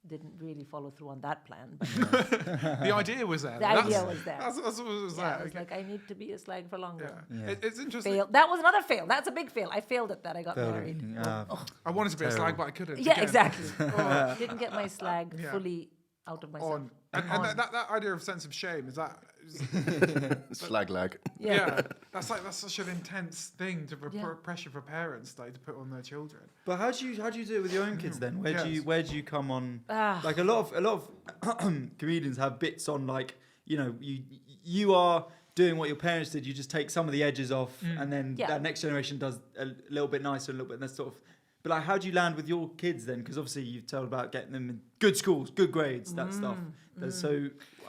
didn't really follow through on that plan. But The idea was there. the idea was there. That's what it was Yeah, there. I was like, I need to be a slag for longer. Yeah. Yeah. It's interesting. Fail. That was another fail. That's a big fail. I failed at that. I got Failed. married. Ah, I wanted to be a slag, Terrible. but I couldn't. Yeah, again. exactly. Didn't get my slag Yeah. fully out of myself. And that idea of sense of shame, is that... Slag lag. Yeah. That's such an intense thing to pressure for parents like to put on their children. But how do you do it with your own kids then? Where do you come on? Ah. Like a lot of comedians have bits on, like, you know, you are doing what your parents did. You just take some of the edges off, and then that next generation does a little bit nicer, a little bit. And that's sort of. But like, how do you land with your kids then? Because obviously you've told about getting them in good schools, good grades, that stuff. So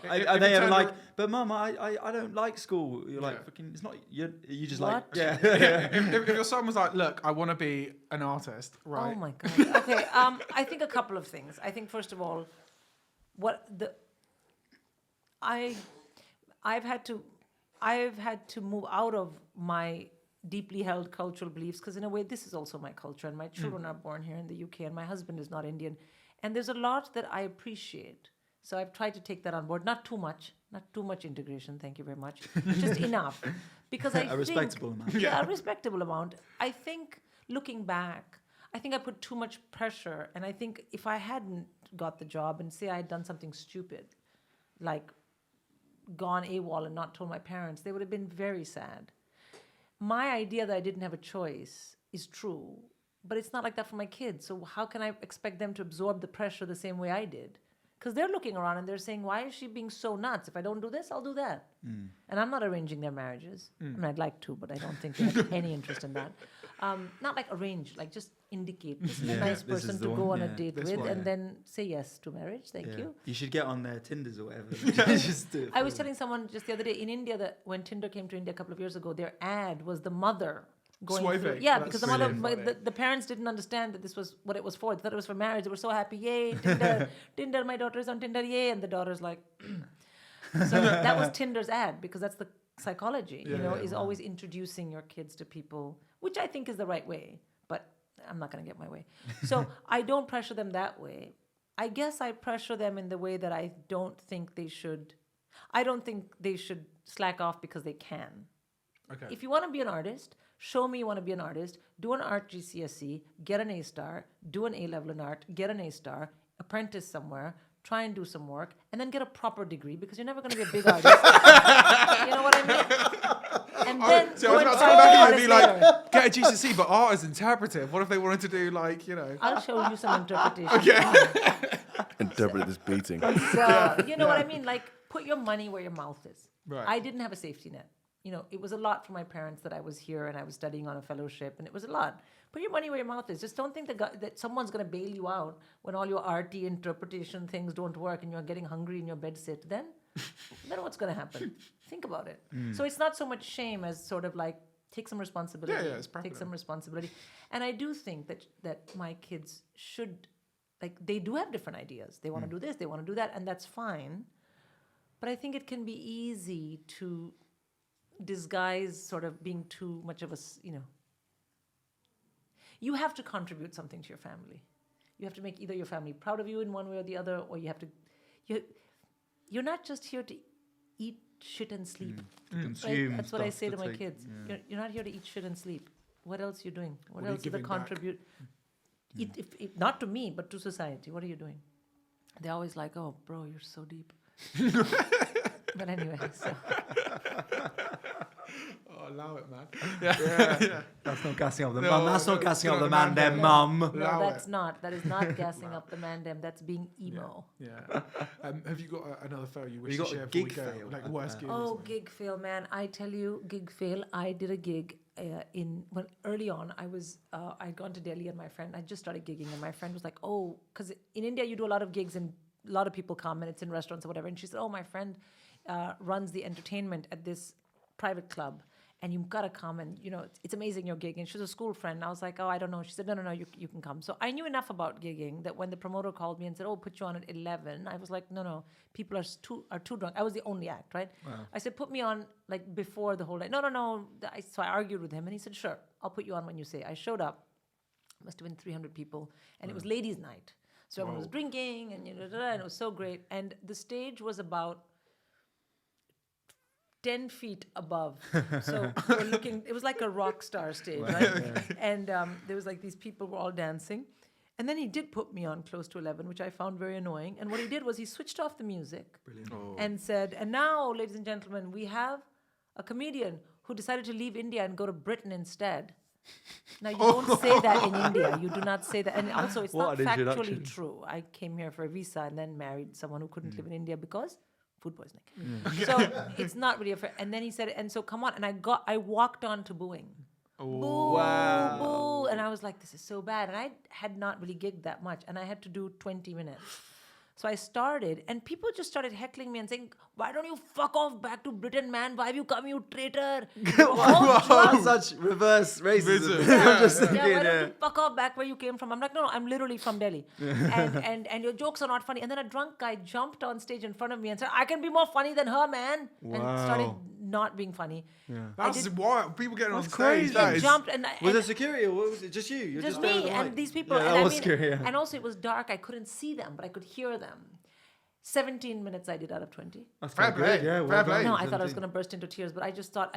are they ever like, but Mum, I don't like school. You're like, fucking, it's not. You just What? like, yeah. If your son was like, look, I want to be an artist, right? Oh my god. Okay. I think a couple of things. I think first of all, I've had to move out of my deeply held cultural beliefs, because in a way this is also my culture, and my children are born here in the UK, and my husband is not Indian, and there's a lot that I appreciate. So I've tried to take that on board. Not too much integration. Thank you very much. Just enough, because I think A respectable amount. Yeah, a respectable amount. I think looking back, I think I put too much pressure, and I think if I hadn't got the job and say I had done something stupid, like gone AWOL and not told my parents, they would have been very sad. My idea that I didn't have a choice is true, but it's not like that for my kids. So how can I expect them to absorb the pressure the same way I did? Because they're looking around and they're saying, why is she being so nuts? If I don't do this, I'll do that. And I'm not arranging their marriages. I mean, I'd like to, but I don't think they have any interest in that. Not like arrange, like just indicate this is a nice this person is to the go one, on a yeah. date This with, one, and yeah. then say yes to marriage. Thank you. You should get on their Tinders or whatever. Just do it I for was them. telling someone just the other day in India that when Tinder came to India a couple of years ago, their ad was the mother going through. Swiping. Yeah, That's because the mother, brilliant. the parents didn't understand that this was what it was for. They thought it was for marriage. They were so happy. Yay, Tinder, Tinder, my daughter's on Tinder. Yay, and the daughter's like. So that was Tinder's ad, because that's the psychology. Is always introducing your kids to people, which I think is the right way. But I'm not going to get my way. So I don't pressure them that way. I guess I pressure them in the way that I don't think they should. I don't think they should slack off because they can. Okay. If you want to be an artist, show me you want to be an artist, do an art GCSE, get an A star, do an A level in art, get an A star, apprentice somewhere, try and do some work, and then get a proper degree, because you're never going to be a big artist. You know what I mean? And then So I go was and about to try come back an and be artist later. like, get a GCSE, but art is interpretive. What if they wanted to do I'll show you some interpretation. Interpret this beating. So, you know what I mean? Like, put your money where your mouth is. Right. I didn't have a safety net. It was a lot for my parents that I was here and I was studying on a fellowship, and it was a lot. Put your money where your mouth is. Just don't think that someone's going to bail you out when all your arty interpretation things don't work and you're getting hungry in your bed sit. Then what's going to happen? Think about it. So it's not so much shame as sort of like, take some responsibility. Yeah, it's take prevalent. some responsibility. And I do think that my kids should, like, they do have different ideas. They want to do this, they want to do that, and that's fine. But I think it can be easy to disguise sort of being too much of a, you have to contribute something to your family. You have to make either your family proud of you in one way or the other, or you have to, you're not just here to eat shit and sleep. Consume Right? That's what I stuff say to my take- kids. yeah. You're not here to eat shit and sleep. What else are you doing? What are you else is the giving back? contribute? If not to me, but to society. What are you doing? They're always like, oh, bro, you're so deep. But anyway, so. Oh, allow it, man. That's not gassing up the No, mum. That's not no, gassing no, up the no, man, no, then no. mum. No, Allow that's it. not. That is not gassing up the mandem. That's being emo. Yeah. Have you got another fail you wish You to got a share before we gig go? fail. Like worst gig or Oh, something? gig fail, man! I tell you, gig fail. I did a gig early on. I'd gone to Delhi, and my friend, I just started gigging, and my friend was like, "Oh, because in India you do a lot of gigs and a lot of people come, and it's in restaurants or whatever." And she said, "Oh, my friend runs the entertainment at this private club, and you've got to come, and it's amazing your gig." And she's a school friend. And I was like, "Oh, I don't know." She said, No, you can come." So I knew enough about gigging that when the promoter called me and said, "Oh, put you on at 11," I was like, No, people are too drunk. I was the only act, right? I said, "Put me on like before the whole night." No. So I argued with him, and he said, "Sure, I'll put you on when you say." I showed up. Must have been 300 people, and it was ladies' night. So everyone was drinking, and and it was so great. And the stage was about 10 feet above. So we were looking, it was like a rock star stage, right? And there was like these people were all dancing. And then he did put me on Close to 11, which I found very annoying. And what he did was he switched off the music and said, and now, ladies and gentlemen, we have a comedian who decided to leave India and go to Britain instead. Now, you don't say that in India. You do not say that. And also, it's What not an factually introduction. true. I came here for a visa and then married someone who couldn't live in India because food poisoning. So it's not really a fair. And then he said, and so come on. And I walked on to booing. Boo, Wow. boo. And I was like, this is so bad. And I had not really gigged that much. And I had to do 20 minutes. So I started, and people just started heckling me and saying, why don't you fuck off back to Britain, man? Why have you come, you traitor? Such reverse racism. Yeah, I'm just thinking, Why don't you fuck off back where you came from? I'm like, no, I'm literally from Delhi. and your jokes are not funny. And then a drunk guy jumped on stage in front of me and said, I can be more funny than her, man. And started not being funny. That's wild. People getting on That's stage. crazy. That He is, jumped and Was it security or what was it? Just you? You're just there me with the and mic. these people. Yeah, and that I was mean, scary. Yeah. and also it was dark. I couldn't see them, but I could hear them. 17 minutes I did out of 20. That's Fair quite good. play. Yeah, well Fair done. play. No, I thought I 17. was going to burst into tears, but I just thought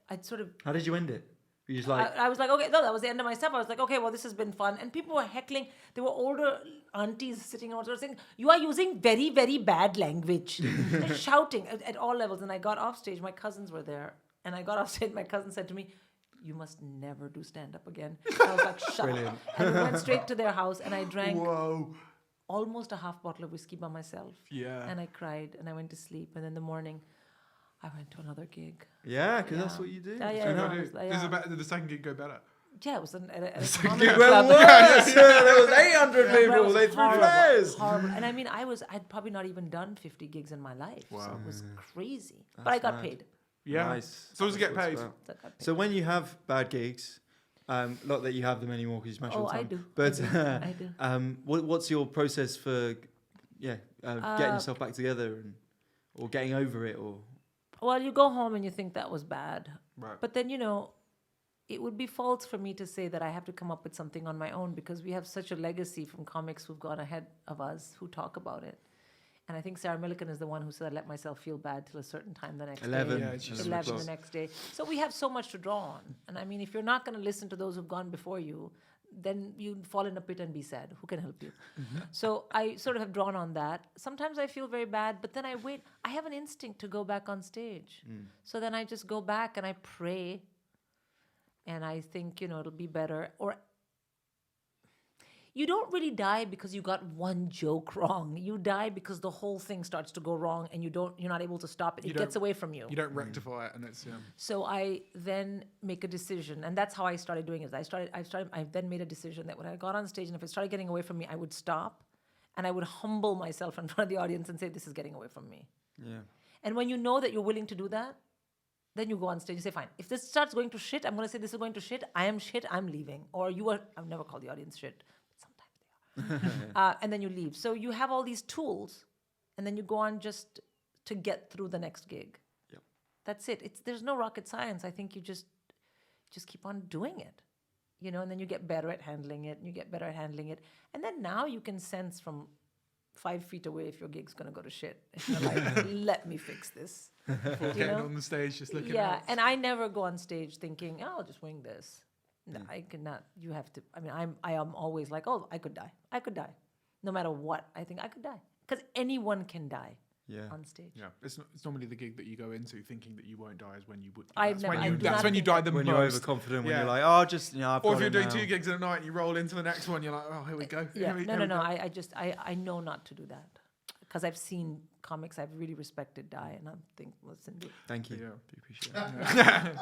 I'd sort of. How did you end it? You just like, I was like, okay, no, that was the end of my stuff. I was like, okay, well, this has been fun. And people were heckling. There were older aunties sitting around saying, you are using very, very bad language. They're shouting at all levels. And I got off stage. My cousins were there. And I got off stage. My cousin said to me, you must never do stand-up again. And I was like, shut up. And we went straight to their house. And I drank whoa. almost a half bottle of whiskey by myself. Yeah. And I cried. And I went to sleep. And in the morning, I went to another gig. yeah, because that's Yeah. what you do. Yeah, yeah, You know? no, it was- Did the second gig go better? Yeah, it was at a It comedy went club. worse. There was 800 Yeah, but it people. was They threw horrible, flares. horrible. And I mean, I'd probably not even done 50 gigs in my life. So Wow. it was crazy. But I got mad. paid. Yeah. Nice. So does it get That's what paid? it's about. So I got paid. So when you have bad gigs, not that you have them anymore because you smash all Oh, the I time. do. But I do. what's your process for, getting yourself back together or getting over it or? Well, you go home and you think that was bad. Right. But then, it would be false for me to say that I have to come up with something on my own because we have such a legacy from comics who've gone ahead of us who talk about it. And I think Sarah Millican is the one who said, I let myself feel bad till a certain time the next 11. day. Yeah, she's 11 the next day. So we have so much to draw on. And I mean, if you're not going to listen to those who've gone before you, then you fall in a pit and be sad. Who can help you? So I sort of have drawn on that. Sometimes I feel very bad, but then I wait. I have an instinct to go back on stage. So then I just go back and I pray. And I think, it'll be better. Or you don't really die because you got one joke wrong. You die because the whole thing starts to go wrong and you're not able to stop it. It gets away from you. You don't rectify it, and it's So I then make a decision, and that's how I started doing it. I then made a decision that when I got on stage, and if it started getting away from me, I would stop, and I would humble myself in front of the audience and say, "This is getting away from me." Yeah. And when you know that you're willing to do that, then you go on stage and say, "Fine. If this starts going to shit, I'm going to say this is going to shit. I am shit. I'm leaving." Or you are. I've never called the audience shit, but sometimes they are. And then you leave. So you have all these tools, and then you go on just to get through the next gig. Yep. That's it. There's no rocket science. I think you just keep on doing it, and then you get better at handling it, and you get better at handling it. And then now you can sense from 5 feet away if your gig's going to go to shit. If you're like, let me fix this. getting on the stage, just looking. Yeah, out. and I never go on stage thinking, oh, I'll just wing this. No, I cannot. You have to. I mean, I am always like, oh, I could die. I could die. No matter what, I think I could die. Because anyone can die Yeah. on stage. Yeah, it's normally the gig that you go into thinking that you won't die is when you would. I've That's never- when I you. do That's not when you think die that- the When you're most. overconfident, when Yeah. you're like, oh, just, I've Or got if you're it doing now. 2 gigs in a night and you roll into the next one, you're like, oh, here we go. Yeah, Here we no. go. I know not to do that. Because I've seen comics I've really respected die, and I think, well, Sindhu. Thank you. Yeah. Do appreciate it.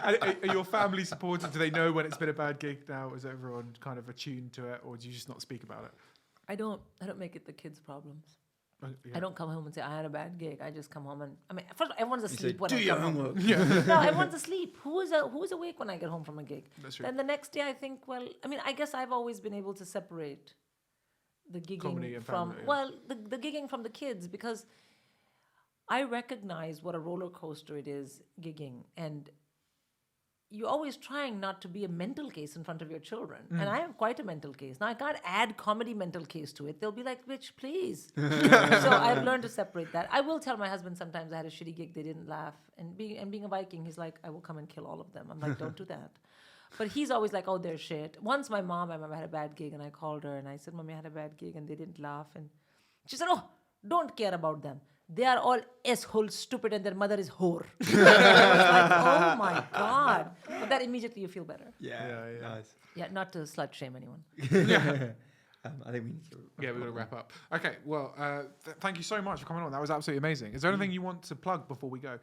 And are your family supportive? Do they know when it's been a bad gig now? Is everyone kind of attuned to it, or do you just not speak about it? I don't make it the kids' problems. Yeah. I don't come home and say I had a bad gig. I just come home and first of all, everyone's You say, asleep when do I your come home. homework. Yeah. No, everyone's asleep. Who's awake when I get home from a gig? That's true. Then the next day I think, well, I guess I've always been able to separate the gigging Comedy and from family, yeah. the gigging from the kids, because I recognize what a roller coaster it is gigging, and you're always trying not to be a mental case in front of your children. And I am quite a mental case. Now I can't add comedy mental case to it. They'll be like, bitch, please. So I've learned to separate that. I will tell my husband sometimes I had a shitty gig, they didn't laugh. And being a Viking, he's like, I will come and kill all of them. I'm like, don't do that. But he's always like, oh, they're shit. Once my mom, I remember, had a bad gig and I called her and I said, Mommy, I had a bad gig, and they didn't laugh. And she said, oh, don't care about them. They are all asshole, stupid, and their mother is whore. I was like, oh my God. But that immediately you feel better. Yeah, nice. Yeah, not to slut shame anyone. I think we need to. Yeah, we're going to wrap up. Okay, well, thank you so much for coming on. That was absolutely amazing. Is there anything you want to plug before we go?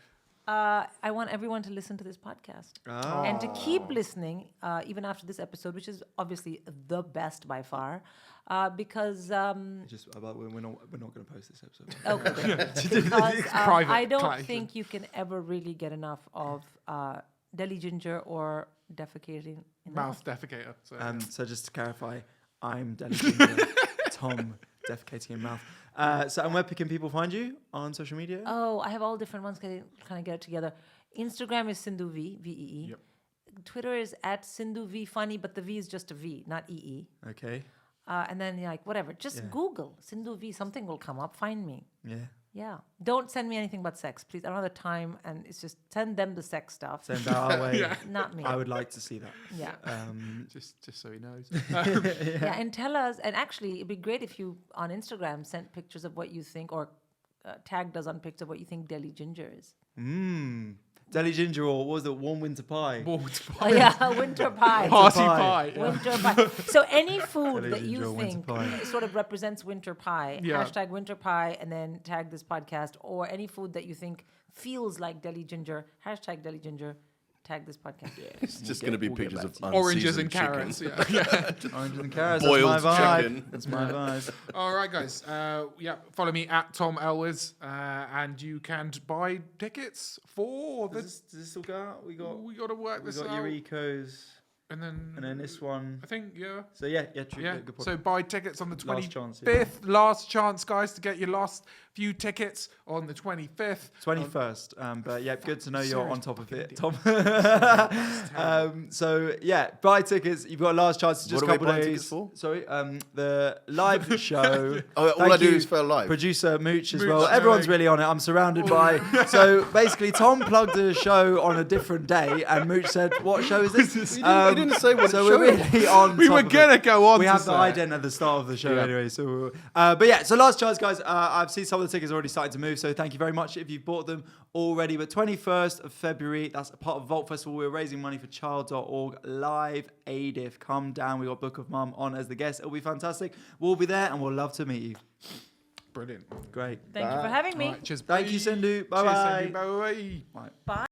I want everyone to listen to this podcast and to keep listening even after this episode, which is obviously the best by far, because Just about we're not going to post this episode. because Private I don't collection. think you can ever really get enough of Delhi ginger or defecating in the Mouth defecator. So, So just to clarify, I'm Danny Ginger, Tom defecating in mouth. And where can people find you on social media? Oh, I have all different ones. Kind of get it together. Instagram is Sindhu Vee, VEE. Yep. Twitter is at Sindhu Vee Funny, but the V is just a V, not EE. Okay. And then like whatever, just Google Sindhu Vee, something will come up. Find me. Yeah. Yeah. Don't send me anything but sex, please. I don't have the time, and it's just send them the sex stuff. Send that our way. Not me. I would like to see that. Yeah. just so he knows. Yeah, and tell us. And actually, it'd be great if you on Instagram sent pictures of what you think, or tagged us on pictures of what you think Delhi ginger is. Delhi ginger, or what was it? Warm winter pie. Oh yeah, winter pie. Party pie. pie. Yeah. Winter pie. So any food Delhi that ginger you or winter think pie. sort of represents winter pie, Yeah. hashtag winter pie, and then tag this podcast, or any food that you think feels like Delhi ginger, hashtag Delhi ginger, tag this podcast. It's just going to be we'll get pictures back of to Oranges and unseasoned carrots. chicken. Yeah. Oranges and carrots. Boiled that's my vibe. chicken. That's my vibe. All right, guys. Follow me at Tom Elwes, and you can buy tickets for the. Does this still go out? We got to work this out. Eureka's, And then this one. I think, yeah. So yeah, true. Yeah. Good point. So buy tickets on the 25th. Last chance, yeah. Last chance, guys, to get your last few tickets on the 25th. 21st. But yeah, good to know you're on top of it, Tom. terrible. So yeah, buy tickets. You've got a last chance. Just What a are we couple buying days. tickets for? Sorry, the live show. Oh, all Thank I do you, is for live. Producer Mooch as Mooch, well. Everyone's yeah. really on it. I'm surrounded by. So basically, Tom plugged a show on a different day, and Mooch said, "What show is this?" He didn't say what So show we're it was. really on. We top were of it. going to go on We to have the say. ident at the start of the show Yeah. anyway. So, but yeah, so last chance, guys. I've seen some of the tickets already starting to move. So thank you very much if you've bought them already. But 21st of February, that's a part of Vault Festival. We're raising money for child.org live AIDIF. Come down. We got Book of Mum on as the guest. It'll be fantastic. We'll be there and we'll love to meet you. Brilliant. Great. Thank you for having me. All right, cheers. Thank you, Sindhu. Cheers, Bye-bye. Sindhu. Bye. Bye.